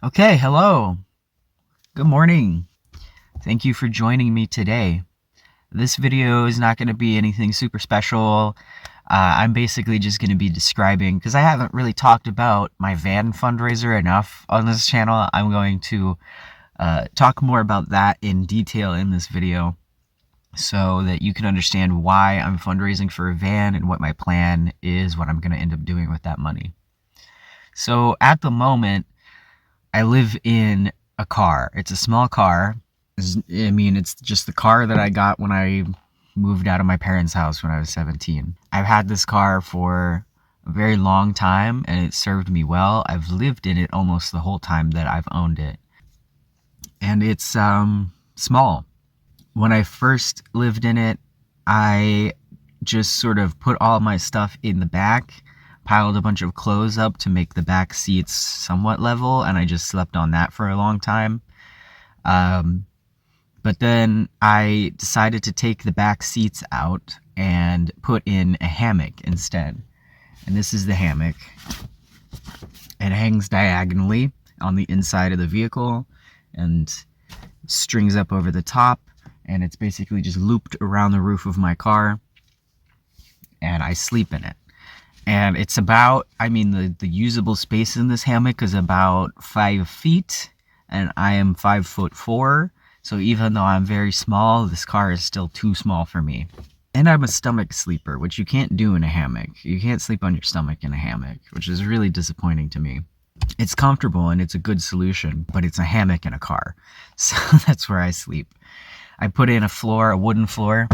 Okay, hello. Good morning. Thank you for joining me today. This video is not going to be anything super special. I'm basically just going to be describing, because I haven't really talked about my van fundraiser enough on this channel. I'm going to talk more about that in detail in this video so that you can understand why I'm fundraising for a van and what my plan is, what I'm going to end up doing with that money. So at the moment, I live in a car. It's a small car. It's just the car that I got when I moved out of my parents' house when I was 17. I've had this car for a very long time and it served me well. I've lived in it almost the whole time that I've owned it. And it's small. When I first lived in it, I just sort of put all my stuff in the back, piled a bunch of clothes up to make the back seats somewhat level, and I just slept on that for a long time. But then I decided to take the back seats out and put in a hammock instead. And this is the hammock. It hangs diagonally on the inside of the vehicle and strings up over the top, and it's basically just looped around the roof of my car, and I sleep in it. And it's about, the usable space in this hammock is about 5 feet, and I am 5'4". So even though I'm very small, this car is still too small for me. And I'm a stomach sleeper, which you can't do in a hammock. You can't sleep on your stomach in a hammock, which is really disappointing to me. It's comfortable and it's a good solution, but it's a hammock in a car. So that's where I sleep. I put in a wooden floor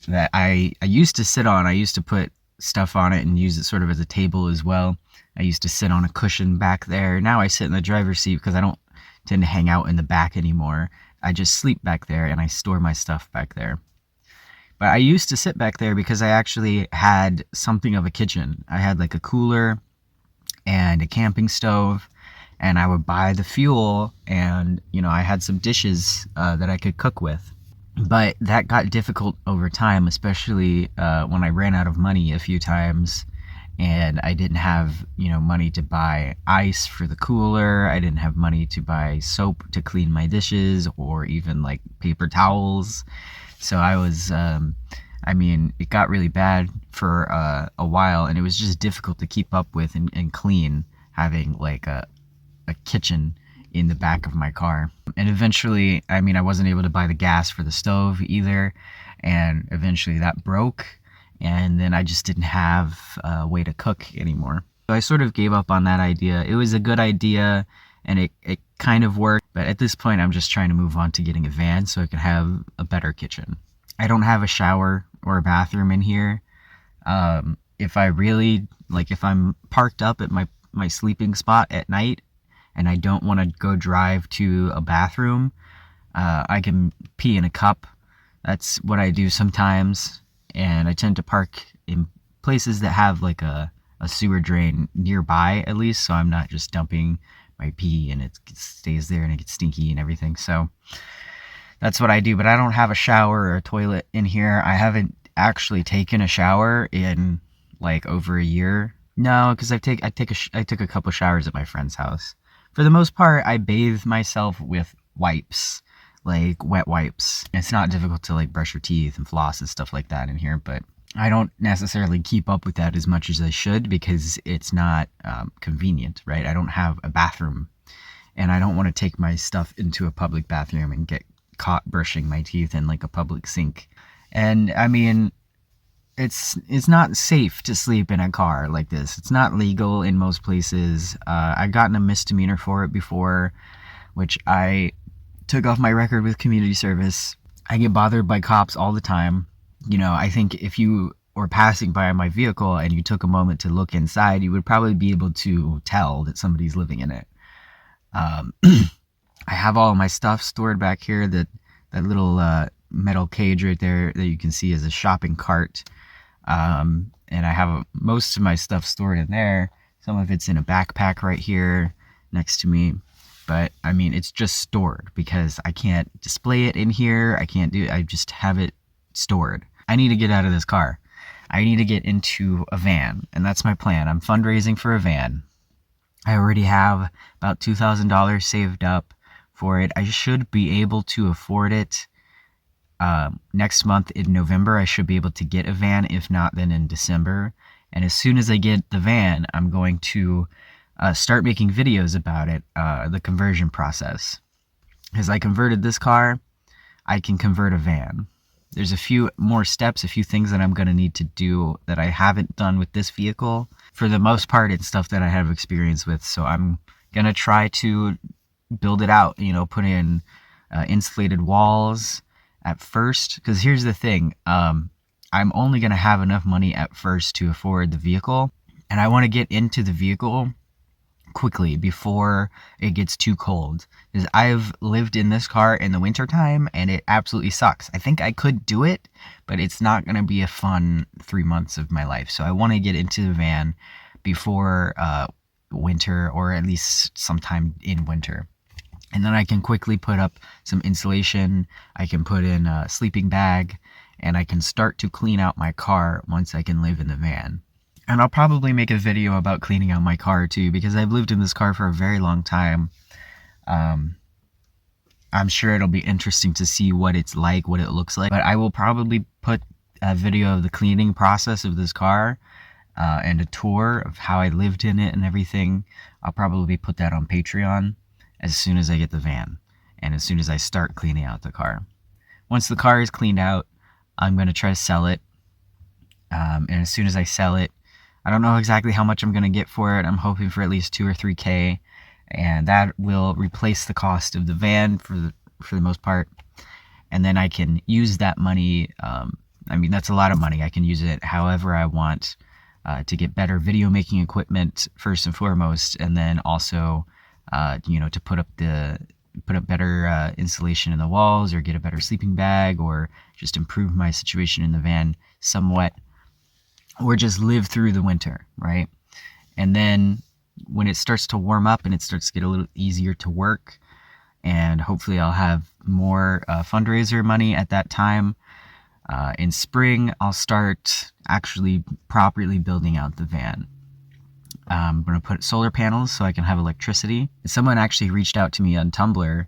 that I used to sit on. I used to put stuff on it and use it sort of as a table as well. I used to sit on a cushion back there. Now I sit in the driver's seat because I don't tend to hang out in the back anymore. I just sleep back there and I store my stuff back there. But I used to sit back there because I actually had something of a kitchen. I had like a cooler and a camping stove, and I would buy the fuel, and I had some dishes that I could cook with. But that got difficult over time, especially when I ran out of money a few times and I didn't have, money to buy ice for the cooler. I didn't have money to buy soap to clean my dishes or even like paper towels. So I was, it got really bad for a while, and it was just difficult to keep up with and clean having like a kitchen in the back of my car. And eventually, I wasn't able to buy the gas for the stove either, and eventually that broke, and then I just didn't have a way to cook anymore. So I sort of gave up on that idea. It was a good idea and it kind of worked, but at this point I'm just trying to move on to getting a van so I can have a better kitchen. I don't have a shower or a bathroom in here. If I'm parked up at my sleeping spot at night and I don't want to go drive to a bathroom, I can pee in a cup. That's what I do sometimes, and I tend to park in places that have like a sewer drain nearby at least, so I'm not just dumping my pee and it stays there and it gets stinky and everything. So that's what I do, but I don't have a shower or a toilet in here. I haven't actually taken a shower in like over a year. No, because I took a couple showers at my friend's house. For the most part, I bathe myself with wipes, like wet wipes. It's not difficult to like brush your teeth and floss and stuff like that in here, but I don't necessarily keep up with that as much as I should because it's not convenient, right? I don't have a bathroom, and I don't want to take my stuff into a public bathroom and get caught brushing my teeth in like a public sink. And it's not safe to sleep in a car like this. It's not legal in most places. I've gotten a misdemeanor for it before, which I took off my record with community service. I get bothered by cops all the time. I think if you were passing by my vehicle and you took a moment to look inside, you would probably be able to tell that somebody's living in it. I have all of my stuff stored back here. That little metal cage right there that you can see is a shopping cart. And I have most of my stuff stored in there. Some of it's in a backpack right here next to me. But it's just stored because I can't display it in here. I just have it stored. I need to get out of this car. I need to get into a van, and that's my plan. I'm fundraising for a van. I already have about $2,000 saved up for it. I should be able to afford it. Next month in November, I should be able to get a van. If not, then in December. And as soon as I get the van, I'm going to start making videos about it, the conversion process. As I converted this car, I can convert a van. There's a few more steps, a few things that I'm going to need to do that I haven't done with this vehicle. For the most part, it's stuff that I have experience with, so I'm going to try to build it out, put in insulated walls at first. Because here's the thing, I'm only going to have enough money at first to afford the vehicle, and I want to get into the vehicle quickly before it gets too cold, because I've lived in this car in the winter time and it absolutely sucks. I think I could do it, but it's not going to be a fun 3 months of my life. So I want to get into the van before winter, or at least sometime in winter. And then I can quickly put up some insulation. I can put in a sleeping bag, and I can start to clean out my car once I can live in the van. And I'll probably make a video about cleaning out my car too, because I've lived in this car for a very long time. I'm sure it'll be interesting to see what it's like, what it looks like. But I will probably put a video of the cleaning process of this car and a tour of how I lived in it and everything. I'll probably put that on Patreon as soon as I get the van and as soon as I start cleaning out the car. Once the car is cleaned out, I'm going to try to sell it. And as soon as I sell it, I don't know exactly how much I'm going to get for it. I'm hoping for at least 2 or 3K, and that will replace the cost of the van for the most part. And then I can use that money. That's a lot of money. I can use it however I want to get better video making equipment first and foremost, and then also, to put up better insulation in the walls, or get a better sleeping bag, or just improve my situation in the van somewhat, or just live through the winter, right? And then when it starts to warm up and it starts to get a little easier to work, and hopefully I'll have more fundraiser money at that time, in spring, I'll start actually properly building out the van. I'm going to put solar panels so I can have electricity. Someone actually reached out to me on Tumblr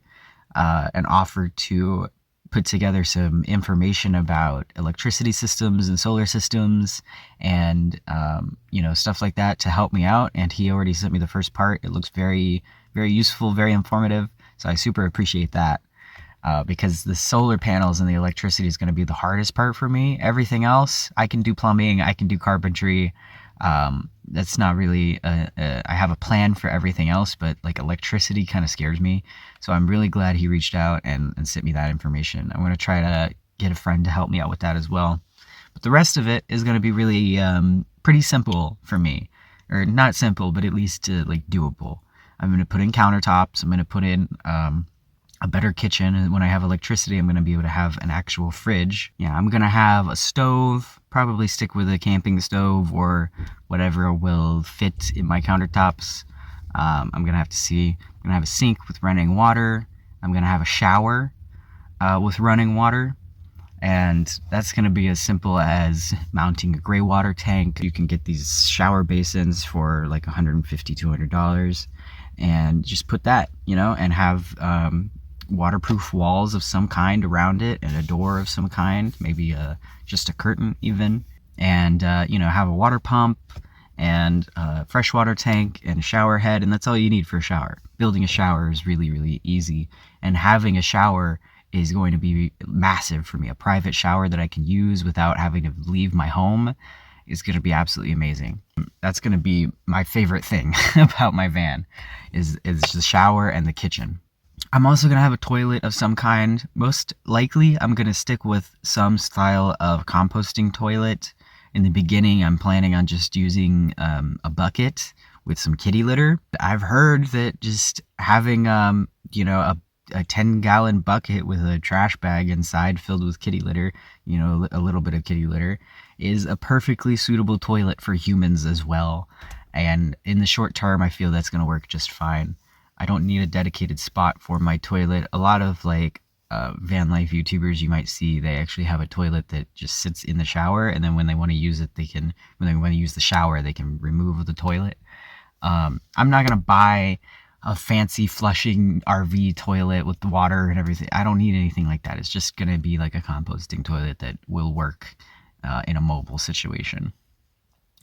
and offered to put together some information about electricity systems and solar systems and stuff like that to help me out. And he already sent me the first part. It looks very, very useful, very informative. So I super appreciate that, because the solar panels and the electricity is going to be the hardest part for me. Everything else, I can do plumbing, I can do carpentry. That's not really I have a plan for everything else, but like electricity kind of scares me. So I'm really glad he reached out and sent me that information. I'm going to try to get a friend to help me out with that as well. But the rest of it is going to be really pretty simple for me, or not simple, but at least like doable. I'm going to put in countertops. I'm going to put in a better kitchen, and when I have electricity, I'm going to be able to have an actual fridge. Yeah, I'm going to have a stove, probably stick with a camping stove or whatever will fit in my countertops. I'm going to have to see. I'm going to have a sink with running water. I'm going to have a shower with running water. And that's going to be as simple as mounting a gray water tank. You can get these shower basins for like $150, $200, and just put that, and have waterproof walls of some kind around it, and a door of some kind, maybe just a curtain even, and have a water pump and a freshwater tank and a shower head, and that's all you need for a shower. Building a shower is really, really easy, and having a shower is going to be massive for me. A private shower that I can use without having to leave my home is going to be absolutely amazing. That's going to be my favorite thing about my van is the shower and the kitchen. I'm also going to have a toilet of some kind. Most likely, I'm going to stick with some style of composting toilet. In the beginning, I'm planning on just using a bucket with some kitty litter. I've heard that just having, a 10-gallon bucket with a trash bag inside filled with kitty litter, a little bit of kitty litter, is a perfectly suitable toilet for humans as well. And in the short term, I feel that's going to work just fine. I don't need a dedicated spot for my toilet. A lot of van life YouTubers you might see, they actually have a toilet that just sits in the shower, and then when they want to use it, when they want to use the shower, they can remove the toilet. I'm not gonna buy a fancy flushing RV toilet with the water and everything. I don't need anything like that. It's just gonna be like a composting toilet that will work in a mobile situation.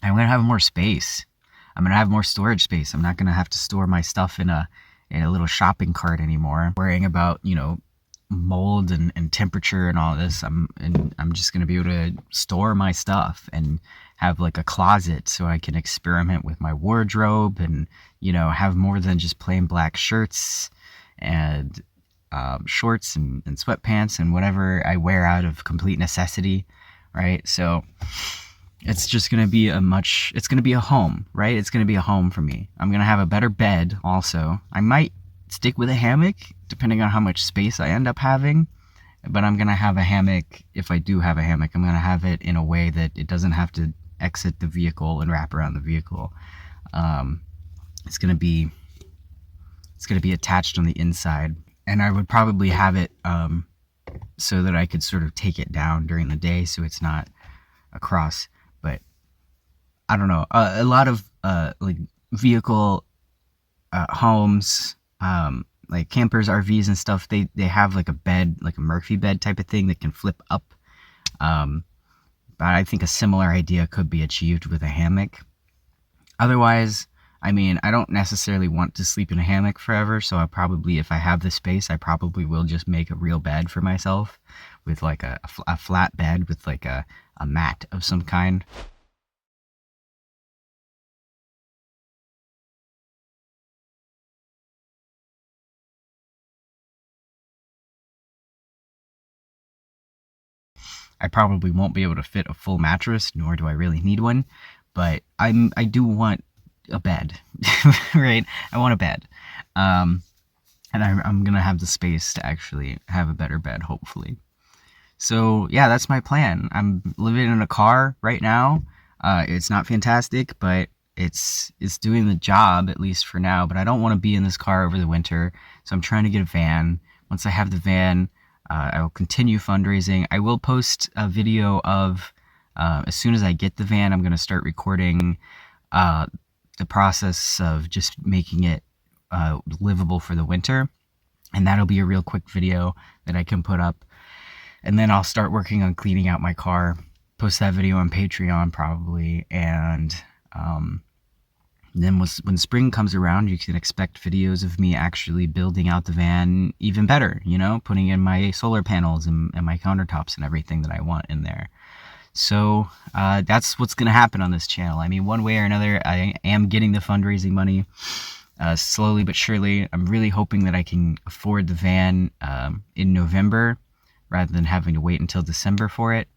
I'm gonna have more space. I'm gonna have more storage space. I'm not gonna have to store my stuff in a little shopping cart anymore, worrying about, you know, mold and temperature and all this. I'm just gonna be able to store my stuff and have like a closet so I can experiment with my wardrobe and, you know, have more than just plain black shirts and shorts and sweatpants and whatever I wear out of complete necessity, right? So it's just going to be it's going to be a home, right? It's going to be a home for me. I'm going to have a better bed also. I might stick with a hammock depending on how much space I end up having, but I'm going to have a hammock. If I do have a hammock, I'm going to have it in a way that it doesn't have to exit the vehicle and wrap around the vehicle. It's going to be attached on the inside, and I would probably have it so that I could sort of take it down during the day so it's not across. But I don't know, a lot of like vehicle homes, like campers, RVs and stuff, they have like a bed, like a Murphy bed type of thing that can flip up. But I think a similar idea could be achieved with a hammock. Otherwise, I mean, I don't necessarily want to sleep in a hammock forever, so I probably, if I have the space, I probably will just make a real bed for myself with like a flat bed with like a mat of some kind. I probably won't be able to fit a full mattress, nor do I really need one, but I do want a bed, right? I want a bed. And I'm gonna have the space to actually have a better bed, hopefully. So yeah, that's my plan. I'm living in a car right now. It's not fantastic, but it's doing the job, at least for now. But I don't want to be in this car over the winter, so I'm trying to get a van. Once I have the van, I will continue fundraising. I will post a video of, as soon as I get the van, I'm going to start recording the process of just making it livable for the winter. And that'll be a real quick video that I can put up. And then I'll start working on cleaning out my car, post that video on Patreon probably. And then when spring comes around, you can expect videos of me actually building out the van even better, you know, putting in my solar panels and my countertops and everything that I want in there. So that's what's going to happen on this channel. I mean, one way or another, I am getting the fundraising money slowly but surely. I'm really hoping that I can afford the van in November rather than having to wait until December for it.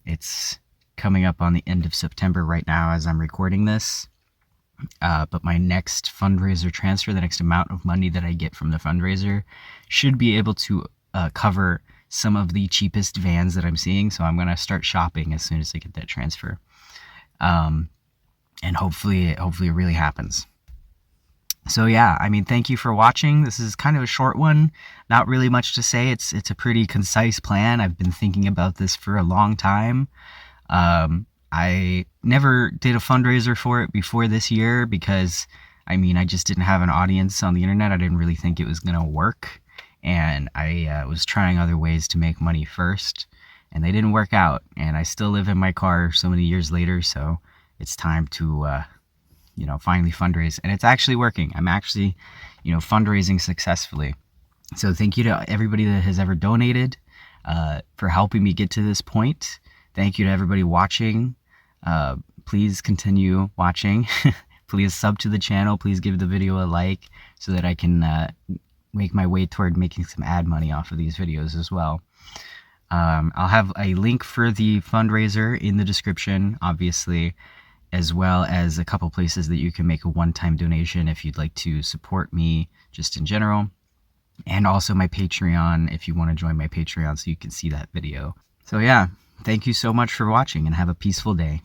It's coming up on the end of September right now as I'm recording this. But my next fundraiser transfer, the next amount of money that I get from the fundraiser, should be able to cover some of the cheapest vans that I'm seeing. So I'm going to start shopping as soon as I get that transfer. And hopefully it really happens. So yeah, I mean, thank you for watching. This is kind of a short one. Not really much to say. It's a pretty concise plan. I've been thinking about this for a long time. I never did a fundraiser for it before this year because, I mean, I just didn't have an audience on the internet. I didn't really think it was going to work. And I was trying other ways to make money first, and they didn't work out. And I still live in my car so many years later, so it's time to, you know, finally fundraise. And it's actually working. I'm actually, you know, fundraising successfully. So thank you to everybody that has ever donated for helping me get to this point. Thank you to everybody watching. Please continue watching. Please sub to the channel. Please give the video a like so that I can make my way toward making some ad money off of these videos as well. I'll have a link for the fundraiser in the description, obviously, as well as a couple places that you can make a one-time donation if you'd like to support me just in general. And also my Patreon if you want to join my Patreon so you can see that video. So yeah, thank you so much for watching and have a peaceful day.